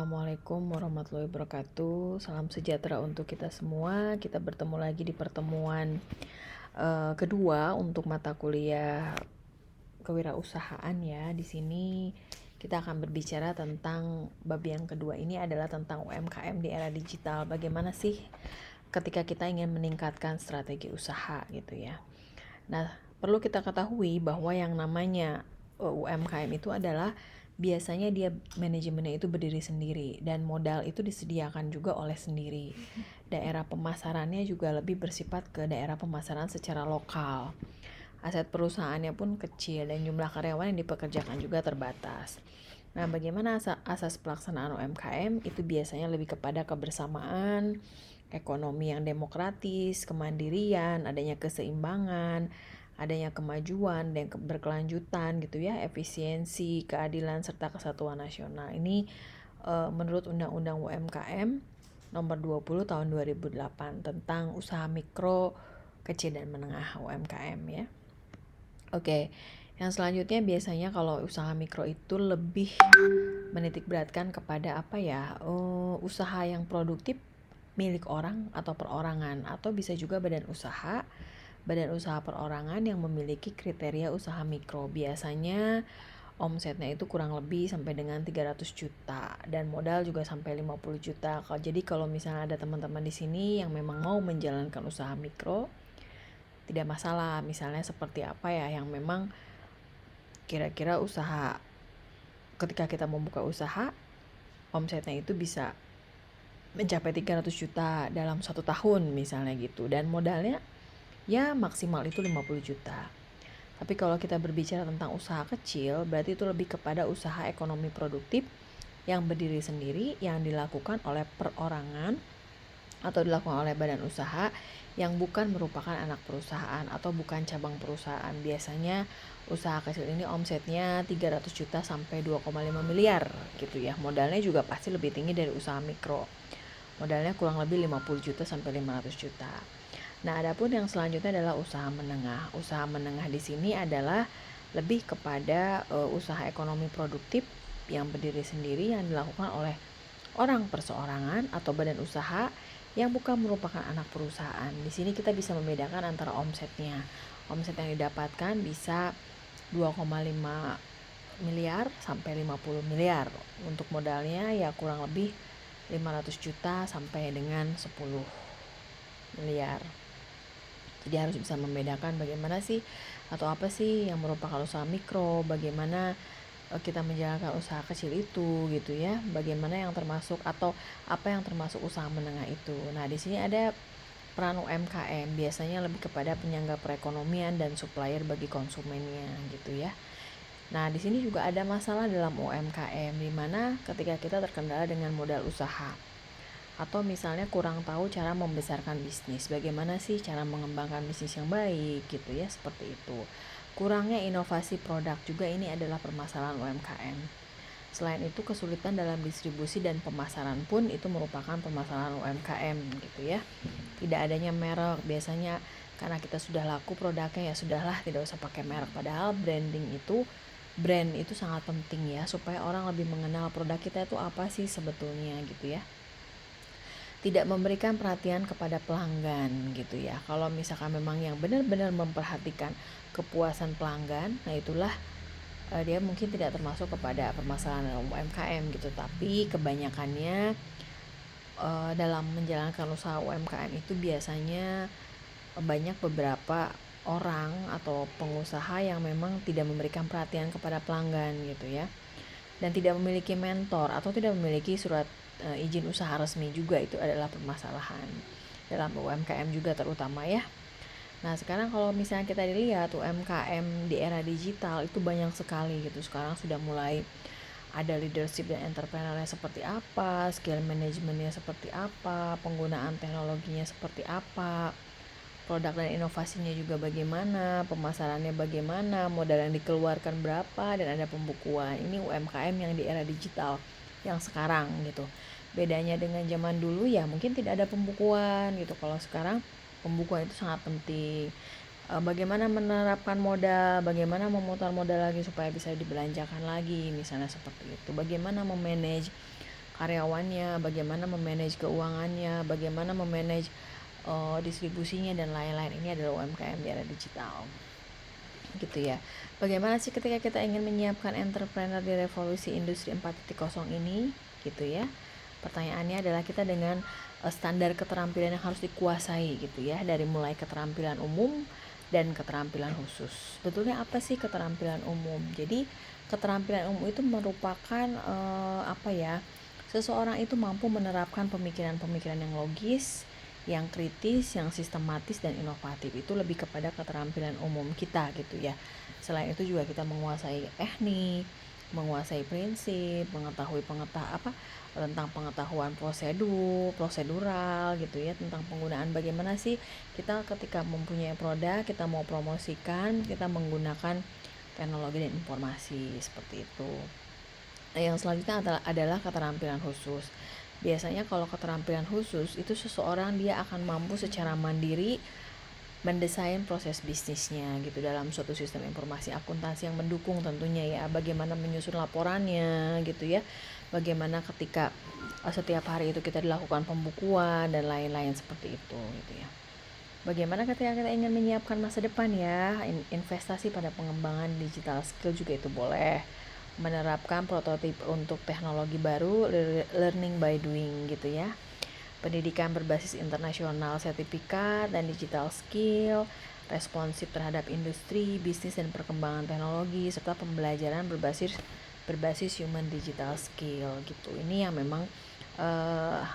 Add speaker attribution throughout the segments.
Speaker 1: Assalamualaikum warahmatullahi wabarakatuh. Salam sejahtera untuk kita semua. Kita bertemu lagi di pertemuan kedua untuk mata kuliah kewirausahaan ya. Di sini kita akan berbicara tentang bab yang kedua ini adalah tentang UMKM di era digital. Bagaimana sih ketika kita ingin meningkatkan strategi usaha gitu ya. Nah, perlu kita ketahui bahwa yang namanya UMKM itu adalah biasanya dia manajemennya itu berdiri sendiri dan modal itu disediakan juga oleh sendiri. Daerah pemasarannya juga lebih bersifat ke daerah pemasaran secara lokal. Aset perusahaannya pun kecil dan jumlah karyawan yang dipekerjakan juga terbatas. Nah, bagaimana asas pelaksanaan UMKM? Itu biasanya lebih kepada kebersamaan, ekonomi yang demokratis, kemandirian, adanya keseimbangan, adanya kemajuan dan berkelanjutan gitu ya, efisiensi, keadilan serta kesatuan nasional. Ini menurut Undang-Undang UMKM nomor 20 tahun 2008 tentang usaha mikro, kecil dan menengah UMKM ya. Oke. Yang selanjutnya biasanya kalau usaha mikro itu lebih menitik beratkan kepada usaha yang produktif milik orang atau perorangan, atau bisa juga badan usaha perorangan yang memiliki kriteria usaha mikro. Biasanya omsetnya itu kurang lebih sampai dengan 300 juta dan modal juga sampai 50 juta. Jadi kalau misalnya ada teman-teman di sini yang memang mau menjalankan usaha mikro, tidak masalah. Misalnya seperti apa ya yang memang kira-kira usaha, ketika kita membuka usaha, omsetnya itu bisa mencapai 300 juta dalam 1 tahun misalnya gitu. Dan modalnya ya maksimal itu 50 juta. Tapi kalau kita berbicara tentang usaha kecil, berarti itu lebih kepada usaha ekonomi produktif yang berdiri sendiri, yang dilakukan oleh perorangan atau dilakukan oleh badan usaha yang bukan merupakan anak perusahaan atau bukan cabang perusahaan. Biasanya usaha kecil ini omsetnya 300 juta sampai 2,5 miliar gitu ya. Modalnya juga pasti lebih tinggi dari usaha mikro. Modalnya kurang lebih 50 juta sampai 500 juta. Nah, adapun yang selanjutnya adalah usaha menengah. Usaha menengah di sini adalah lebih kepada usaha ekonomi produktif yang berdiri sendiri yang dilakukan oleh orang perseorangan atau badan usaha yang bukan merupakan anak perusahaan. Di sini kita bisa membedakan antara omsetnya. Omset yang didapatkan bisa 2,5 miliar sampai 50 miliar. Untuk modalnya ya kurang lebih 500 juta sampai dengan 10 miliar. Jadi harus bisa membedakan bagaimana sih atau apa sih yang merupakan usaha mikro, bagaimana kita menjalankan usaha kecil itu gitu ya, bagaimana yang termasuk atau apa yang termasuk usaha menengah itu. Nah, di sini ada peran UMKM, biasanya lebih kepada penyangga perekonomian dan supplier bagi konsumennya gitu ya. Nah, di sini juga ada masalah dalam UMKM di mana ketika kita terkendala dengan modal usaha atau misalnya kurang tahu cara membesarkan bisnis, bagaimana sih cara mengembangkan bisnis yang baik gitu ya, seperti itu. Kurangnya inovasi produk juga ini adalah permasalahan UMKM. Selain itu kesulitan dalam distribusi dan pemasaran pun itu merupakan permasalahan UMKM gitu ya. Tidak adanya merek, biasanya karena kita sudah laku produknya ya sudahlah tidak usah pakai merek, padahal brand itu sangat penting ya supaya orang lebih mengenal produk kita itu apa sih sebetulnya gitu ya. Tidak memberikan perhatian kepada pelanggan gitu ya. Kalau misalkan memang yang benar-benar memperhatikan kepuasan pelanggan, nah itulah dia mungkin tidak termasuk kepada permasalahan dalam UMKM gitu. Tapi kebanyakannya dalam menjalankan usaha UMKM itu biasanya banyak beberapa orang atau pengusaha yang memang tidak memberikan perhatian kepada pelanggan gitu ya, dan tidak memiliki mentor atau tidak memiliki surat izin usaha resmi juga. Itu adalah permasalahan dalam UMKM juga terutama ya. Nah, sekarang kalau misalnya kita dilihat UMKM di era digital itu banyak sekali gitu. Sekarang sudah mulai ada leadership dan entrepreneurnya seperti apa, skill manajemennya seperti apa, penggunaan teknologinya seperti apa, produk dan inovasinya juga bagaimana, pemasarannya bagaimana, modal yang dikeluarkan berapa, dan ada pembukuan. Ini UMKM yang di era digital yang sekarang gitu. Bedanya dengan zaman dulu ya mungkin tidak ada pembukuan gitu. Kalau sekarang pembukuan itu sangat penting. Bagaimana menerapkan modal, bagaimana memutar modal lagi supaya bisa dibelanjakan lagi, misalnya seperti itu. Bagaimana memanage karyawannya, bagaimana memanage keuangannya, bagaimana memanage distribusinya dan lain-lain. Ini adalah UMKM di era digital gitu ya. Bagaimana sih ketika kita ingin menyiapkan entrepreneur di revolusi industri 4.0 ini gitu ya. Pertanyaannya adalah kita dengan standar keterampilan yang harus dikuasai gitu ya, dari mulai keterampilan umum dan keterampilan khusus. Sebetulnya apa sih keterampilan umum? Jadi keterampilan umum itu merupakan seseorang itu mampu menerapkan pemikiran-pemikiran yang logis, yang kritis, yang sistematis dan inovatif. Itu lebih kepada keterampilan umum kita gitu ya. Selain itu juga kita menguasai teknik, menguasai prinsip, mengetahui tentang pengetahuan prosedural gitu ya, tentang penggunaan bagaimana sih kita ketika mempunyai produk, kita mau promosikan, kita menggunakan teknologi dan informasi seperti itu. Nah, yang selanjutnya adalah keterampilan khusus. Biasanya kalau keterampilan khusus itu seseorang dia akan mampu secara mandiri mendesain proses bisnisnya gitu dalam suatu sistem informasi akuntansi yang mendukung tentunya ya, bagaimana menyusun laporannya gitu ya, bagaimana ketika setiap hari itu kita dilakukan pembukuan dan lain-lain seperti itu gitu ya. Bagaimana ketika kita ingin menyiapkan masa depan ya, investasi pada pengembangan digital skill juga itu boleh, menerapkan prototip untuk teknologi baru, learning by doing gitu ya. Pendidikan berbasis internasional, sertifikat dan digital skill, responsif terhadap industri, bisnis dan perkembangan teknologi, serta pembelajaran berbasis human digital skill gitu. Ini yang memang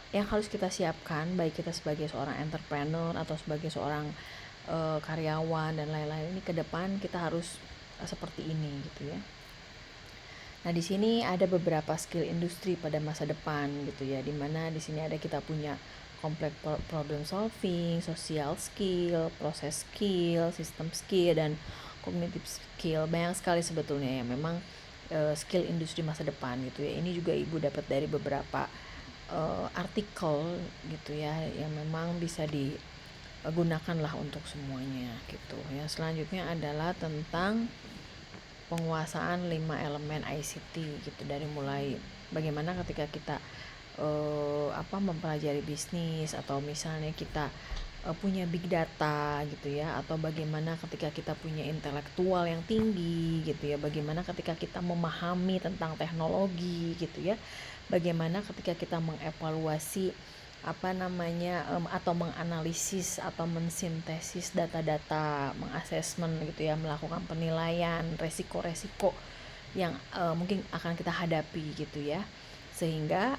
Speaker 1: yang harus kita siapkan, baik kita sebagai seorang entrepreneur atau sebagai seorang karyawan dan lain-lain. Ini ke depan kita harus seperti ini gitu ya. Nah, di sini ada beberapa skill industri pada masa depan gitu ya, dimana di sini ada kita punya complex problem solving, social skill, process skill, system skill, dan cognitive skill. Banyak sekali sebetulnya ya memang skill industri masa depan gitu ya. Ini juga Ibu dapat dari beberapa artikel gitu ya, yang memang bisa digunakanlah untuk semuanya gitu ya. Selanjutnya adalah tentang penguasaan 5 elemen ICT gitu, dari mulai bagaimana ketika kita mempelajari bisnis, atau misalnya kita punya big data gitu ya, atau bagaimana ketika kita punya intelektual yang tinggi gitu ya, bagaimana ketika kita memahami tentang teknologi gitu ya, bagaimana ketika kita mengevaluasi atau menganalisis atau mensintesis data-data, mengasesmen gitu ya, melakukan penilaian resiko-resiko yang mungkin akan kita hadapi gitu ya. Sehingga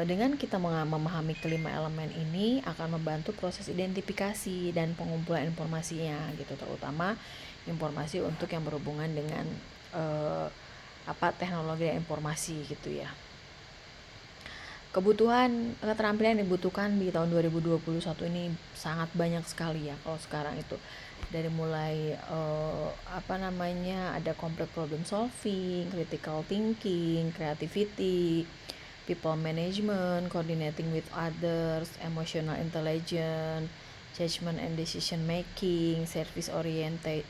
Speaker 1: dengan kita memahami kelima elemen ini akan membantu proses identifikasi dan pengumpulan informasinya gitu, terutama informasi untuk yang berhubungan dengan teknologi dan informasi gitu ya. Kebutuhan keterampilan yang dibutuhkan di tahun 2021 ini sangat banyak sekali ya. Kalau sekarang itu dari mulai ada complex problem solving, critical thinking, creativity, people management, coordinating with others, emotional intelligence, judgment and decision making, service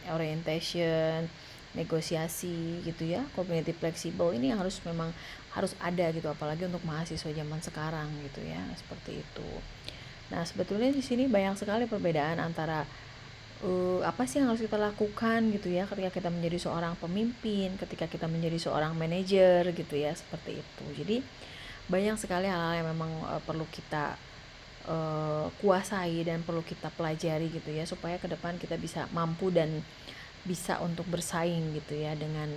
Speaker 1: orientation, negosiasi gitu ya, cognitive flexible. Ini yang memang harus ada gitu, apalagi untuk mahasiswa zaman sekarang gitu ya, seperti itu. Nah, sebetulnya di sini banyak sekali perbedaan antara apa sih yang harus kita lakukan gitu ya ketika kita menjadi seorang pemimpin, ketika kita menjadi seorang manajer gitu ya, seperti itu. Jadi banyak sekali hal-hal yang memang perlu kita kuasai dan perlu kita pelajari gitu ya, supaya ke depan kita bisa mampu dan bisa untuk bersaing gitu ya dengan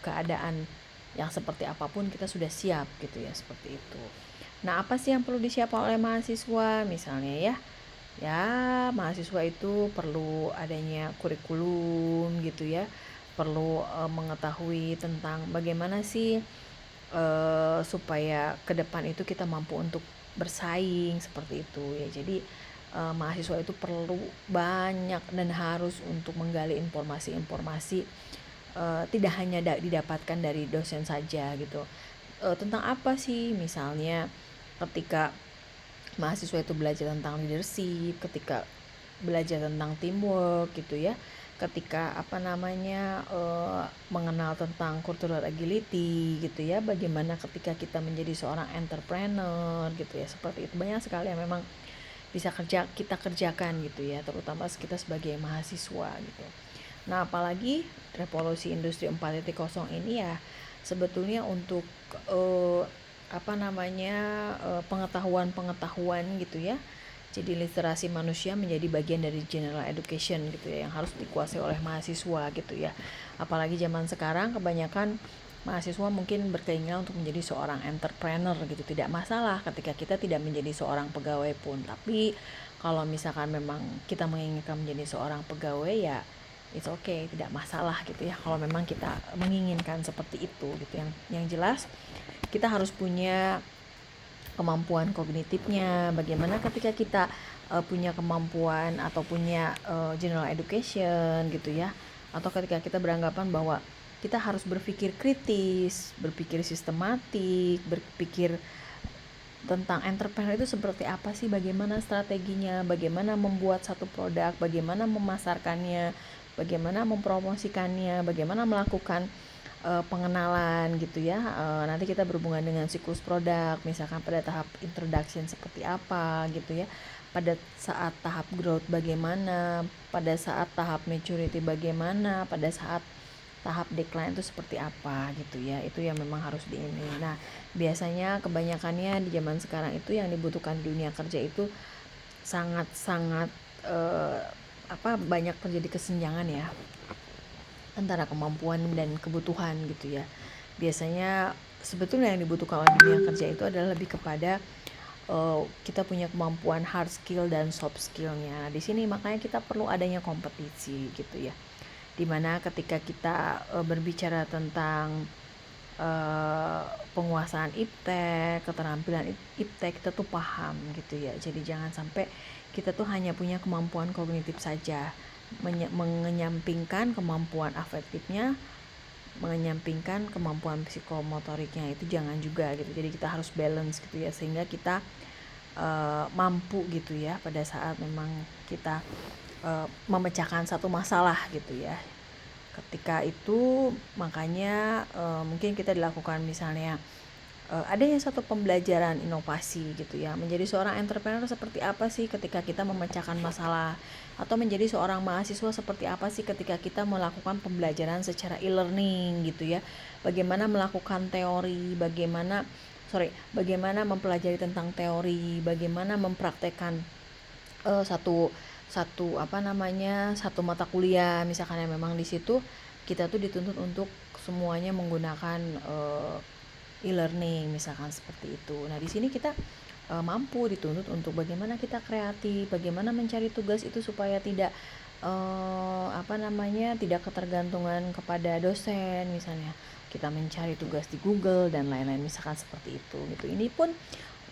Speaker 1: keadaan yang seperti apapun, kita sudah siap gitu ya, seperti itu. Nah, apa sih yang perlu disiapkan oleh mahasiswa? Misalnya ya mahasiswa itu perlu adanya kurikulum gitu ya, perlu mengetahui tentang bagaimana sih supaya ke depan itu kita mampu untuk bersaing seperti itu ya. Jadi mahasiswa itu perlu banyak dan harus untuk menggali informasi-informasi, tidak hanya didapatkan dari dosen saja gitu. Tentang apa sih? Misalnya ketika mahasiswa itu belajar tentang leadership, ketika belajar tentang teamwork gitu ya, ketika mengenal tentang cultural agility gitu ya, bagaimana ketika kita menjadi seorang entrepreneur gitu ya, seperti itu. Banyak sekali yang memang bisa kita kerjakan gitu ya, terutama kita sebagai mahasiswa gitu. Nah, apalagi revolusi industri 4.0 ini ya sebetulnya untuk pengetahuan gitu ya. Jadi literasi manusia menjadi bagian dari general education gitu ya, yang harus dikuasai oleh mahasiswa gitu ya. Apalagi zaman sekarang kebanyakan mahasiswa mungkin berkeinginan untuk menjadi seorang entrepreneur gitu. Tidak masalah ketika kita tidak menjadi seorang pegawai pun. Tapi kalau misalkan memang kita menginginkan menjadi seorang pegawai ya it's okay, tidak masalah gitu ya. Kalau memang kita menginginkan seperti itu gitu. Yang jelas kita harus punya kemampuan kognitifnya. Bagaimana ketika kita punya kemampuan atau punya general education gitu ya, atau ketika kita beranggapan bahwa kita harus berpikir kritis, berpikir sistematik, berpikir tentang entrepreneur itu seperti apa sih, bagaimana strateginya, bagaimana membuat satu produk, bagaimana memasarkannya, bagaimana mempromosikannya, bagaimana melakukan pengenalan gitu ya. Nanti kita berhubungan dengan siklus produk, misalkan pada tahap introduction seperti apa gitu ya, pada saat tahap growth bagaimana, pada saat tahap maturity bagaimana, pada saat tahap decline itu seperti apa gitu ya. Itu yang memang harus ini. Nah, biasanya kebanyakannya di zaman sekarang itu yang dibutuhkan di dunia kerja itu sangat-sangat banyak terjadi kesenjangan ya antara kemampuan dan kebutuhan gitu ya. Biasanya sebetulnya yang dibutuhkan oleh dunia kerja itu adalah lebih kepada kita punya kemampuan hard skill dan soft skillnya. Nah, di sini makanya kita perlu adanya kompetisi gitu ya. Dimana ketika kita berbicara tentang penguasaan iptek, keterampilan iptek, kita tuh paham gitu ya. Jadi jangan sampai kita tuh hanya punya kemampuan kognitif saja, menyampingkan kemampuan afektifnya, menyampingkan kemampuan psikomotoriknya, itu jangan juga gitu. Jadi kita harus balance gitu ya, sehingga kita mampu gitu ya pada saat memang kita memecahkan satu masalah gitu ya. Ketika itu makanya mungkin kita dilakukan misalnya adanya satu pembelajaran inovasi gitu ya. Menjadi seorang entrepreneur seperti apa sih ketika kita memecahkan masalah, atau menjadi seorang mahasiswa seperti apa sih ketika kita melakukan pembelajaran secara e-learning gitu ya. Bagaimana melakukan teori, bagaimana mempelajari tentang teori, bagaimana mempraktekkan satu mata kuliah misalkan, yang memang di situ kita tuh dituntut untuk semuanya menggunakan e-learning misalkan seperti itu. Nah, di sini kita mampu dituntut untuk bagaimana kita kreatif, bagaimana mencari tugas itu supaya tidak tidak ketergantungan kepada dosen misalnya. Kita mencari tugas di Google dan lain-lain misalkan seperti itu gitu. Ini pun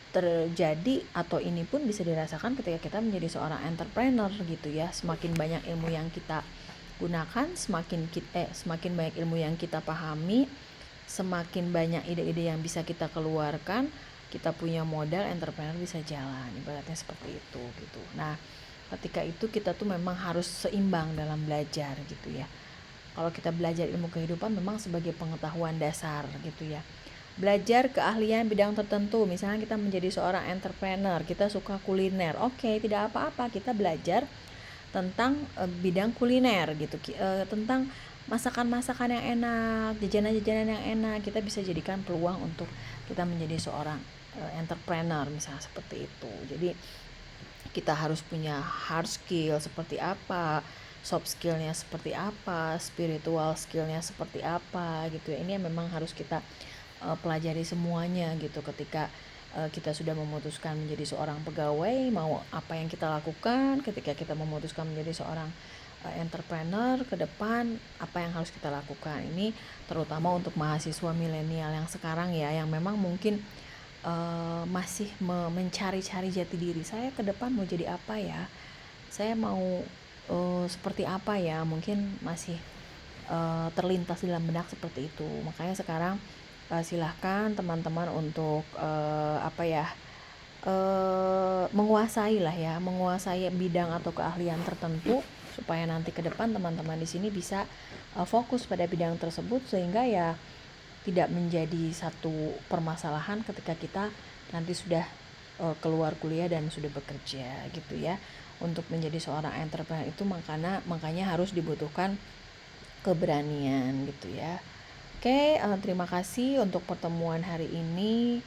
Speaker 1: terjadi atau ini pun bisa dirasakan ketika kita menjadi seorang entrepreneur gitu ya. Semakin banyak ilmu yang kita gunakan, semakin banyak ilmu yang kita pahami, semakin banyak ide-ide yang bisa kita keluarkan, kita punya modal, entrepreneur bisa jalan, ibaratnya seperti itu gitu. Nah, ketika itu kita tuh memang harus seimbang dalam belajar gitu ya. Kalau kita belajar ilmu kehidupan memang sebagai pengetahuan dasar gitu ya. Belajar keahlian bidang tertentu, misalnya kita menjadi seorang entrepreneur, kita suka kuliner, oke, tidak apa-apa kita belajar tentang bidang kuliner gitu, tentang masakan-masakan yang enak, jajanan-jajanan yang enak, kita bisa jadikan peluang untuk kita menjadi seorang entrepreneur misalnya seperti itu. Jadi kita harus punya hard skill seperti apa, soft skillnya seperti apa, spiritual skillnya seperti apa gitu ya. Ini yang memang harus kita pelajari semuanya gitu ketika kita sudah memutuskan menjadi seorang pegawai, mau apa yang kita lakukan ketika kita memutuskan menjadi seorang entrepreneur ke depan, apa yang harus kita lakukan. Ini terutama untuk mahasiswa milenial yang sekarang ya, yang memang mungkin masih mencari-cari jati diri. Saya ke depan mau jadi apa ya, saya mau seperti apa ya, mungkin masih terlintas dalam benak seperti itu. Makanya sekarang silahkan teman-teman untuk menguasai bidang atau keahlian tertentu supaya nanti ke depan teman-teman di sini bisa fokus pada bidang tersebut, sehingga ya tidak menjadi satu permasalahan ketika kita nanti sudah keluar kuliah dan sudah bekerja gitu ya. Untuk menjadi seorang entrepreneur itu makanya harus dibutuhkan keberanian gitu ya. Oke, terima kasih untuk pertemuan hari ini.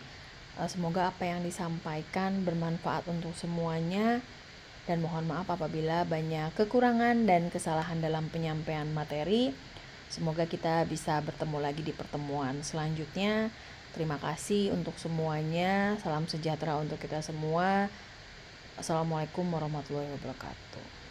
Speaker 1: Semoga apa yang disampaikan bermanfaat untuk semuanya, dan mohon maaf apabila banyak kekurangan dan kesalahan dalam penyampaian materi. Semoga kita bisa bertemu lagi di pertemuan selanjutnya. Terima kasih untuk semuanya. Salam sejahtera untuk kita semua. Assalamualaikum warahmatullahi wabarakatuh.